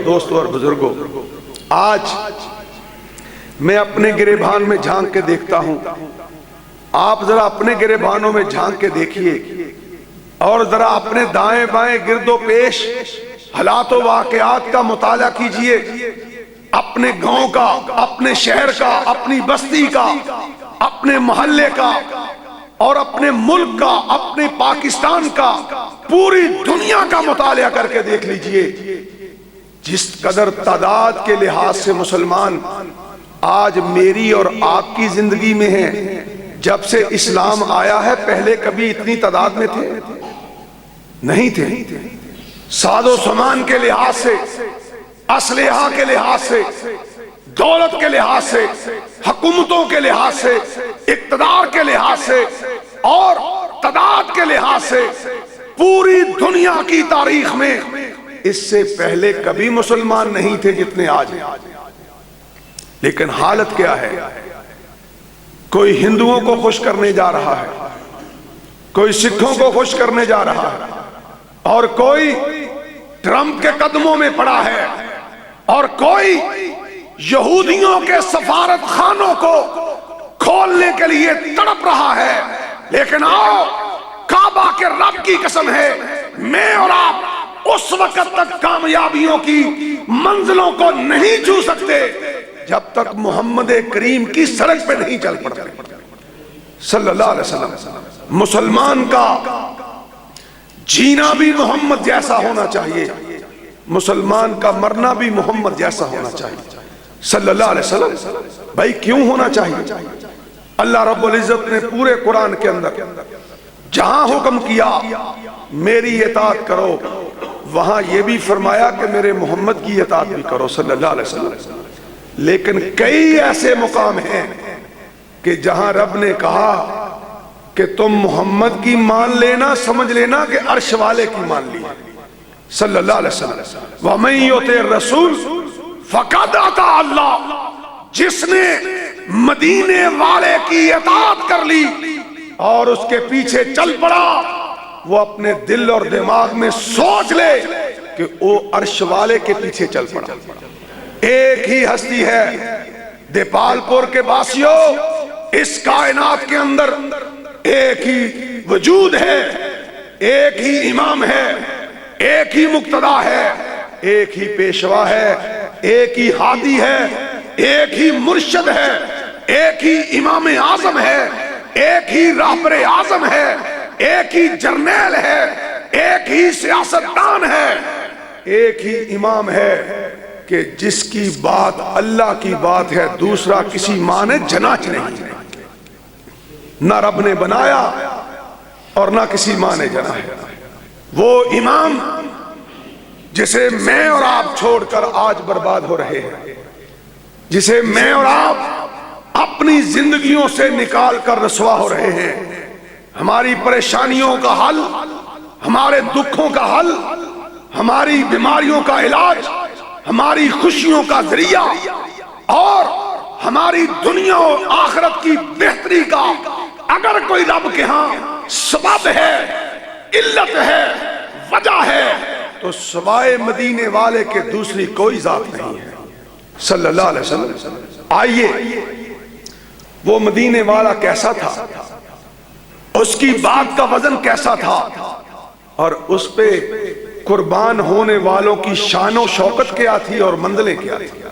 دوستوں اور بزرگوں، آج میں اپنے گریبان میں جھانک کے دیکھتا ہوں، آپ ذرا اپنے گریبانوں میں جھانک کے دیکھیے اور ذرا اپنے دائیں بائیں گرد و پیش حالات و واقعات کا مطالعہ کیجئے، اپنے گاؤں کا، اپنے شہر کا، اپنی بستی کا، اپنے محلے کا اور اپنے ملک کا، اپنے پاکستان کا، پوری دنیا کا مطالعہ کر کے دیکھ لیجئے۔ جس قدر تعداد کے لحاظ سے مسلمان آج میری اور آپ کی زندگی میں ہیں، جب سے اسلام آیا ہے پہلے کبھی اتنی تعداد میں تھے؟ نہیں تھے۔ ساز و سامان کے لحاظ سے، اسلحہ کے لحاظ سے، دولت کے لحاظ سے، حکومتوں کے لحاظ سے، اقتدار کے لحاظ سے اور تعداد کے لحاظ سے پوری دنیا کی تاریخ میں اس سے پہلے کبھی مسلمان نہیں تھے جتنے آج ہیں۔ لیکن حالت کیا ہے؟ کوئی ہندوؤں کو خوش کرنے جا رہا ہے، کوئی سکھوں کو خوش کرنے جا رہا ہے، اور کوئی ٹرمپ کے قدموں میں پڑا ہے، اور کوئی یہودیوں کے سفارت خانوں کو کھولنے کے لیے تڑپ رہا ہے۔ لیکن آؤ، کعبہ کے رب کی قسم ہے، میں اور آپ اس وقت تک کامیابیوں کی منزلوں کو نہیں چھو سکتے جب تک محمد کریم کی سڑک پہ نہیں چل پڑتے صلی اللہ علیہ وسلم۔ مسلمان کا جینا بھی محمد جیسا ہونا چاہیے، مسلمان کا مرنا بھی محمد جیسا ہونا چاہیے صلی اللہ علیہ وسلم۔ بھائی کیوں ہونا چاہیے؟ اللہ رب العزت نے پورے قرآن کے اندر جہاں حکم کیا میری اطاعت کرو، وہاں یہ بھی فرمایا کہ میرے محمد کی اطاعت بھی کرو صلی اللہ علیہ وسلم۔ لیکن کئی ایسے مقام ہیں کہ جہاں رب نے کہا کہ تم محمد کی مان لینا، سمجھ لینا کہ عرش والے کی مان لی صلی اللہ علیہ وسلم۔ وَمَن يُطِعِ الرَّسُولَ فَقَدْ أَطَاعَ اللَّهَ، جس نے مدینے والے کی اطاعت کر لی اور اس کے پیچھے چل پڑا، وہ اپنے دل اور دماغ میں سوچ لے کہ وہ عرش والے کے پیچھے چل پڑا۔ ایک ہی ہستی ہے دیپال پور کے باسیوں، اس کائنات کے اندر ایک ہی وجود ہے، ایک ہی امام ہے، ایک ہی مقتدا ہے، ایک ہی پیشوا ہے، ایک ہی ہادی ہے، ایک ہی مرشد ہے، ایک ہی امام اعظم ہے، ایک ہی رہبر اعظم ہے، ایک ہی جرنیل ہے، ایک ہی سیاستدان ہے، ایک ہی امام ہے کہ جس کی بات اللہ کی بات ہے، دوسرا کسی ماں نے جناچ نہیں، نہ رب نے بنایا اور نہ کسی ماں نے جنایا۔ وہ امام جسے میں اور آپ چھوڑ کر آج برباد ہو رہے ہیں، جسے میں اور آپ اپنی زندگیوں سے نکال کر رسوا ہو رہے ہیں، ہماری پریشانیوں کا حل، ہمارے دکھوں کا حل، ہماری بیماریوں کا علاج، ہماری خوشیوں کا ذریعہ اور ہماری دنیا و آخرت کی بہتری کا اگر کوئی رب کے ہاں سبب ہے، علت ہے، وجہ ہے، تو سوائے مدینے والے کے دوسری کوئی ذات نہیں ہے صلی اللہ علیہ وسلم۔ آئیے، وہ مدینے والا کیسا تھا، اس کی بات کا وزن کیسا تھا، اور اس پہ قربان ہونے والوں کی شان و شوکت کیا تھی اور منزلیں کیا تھی۔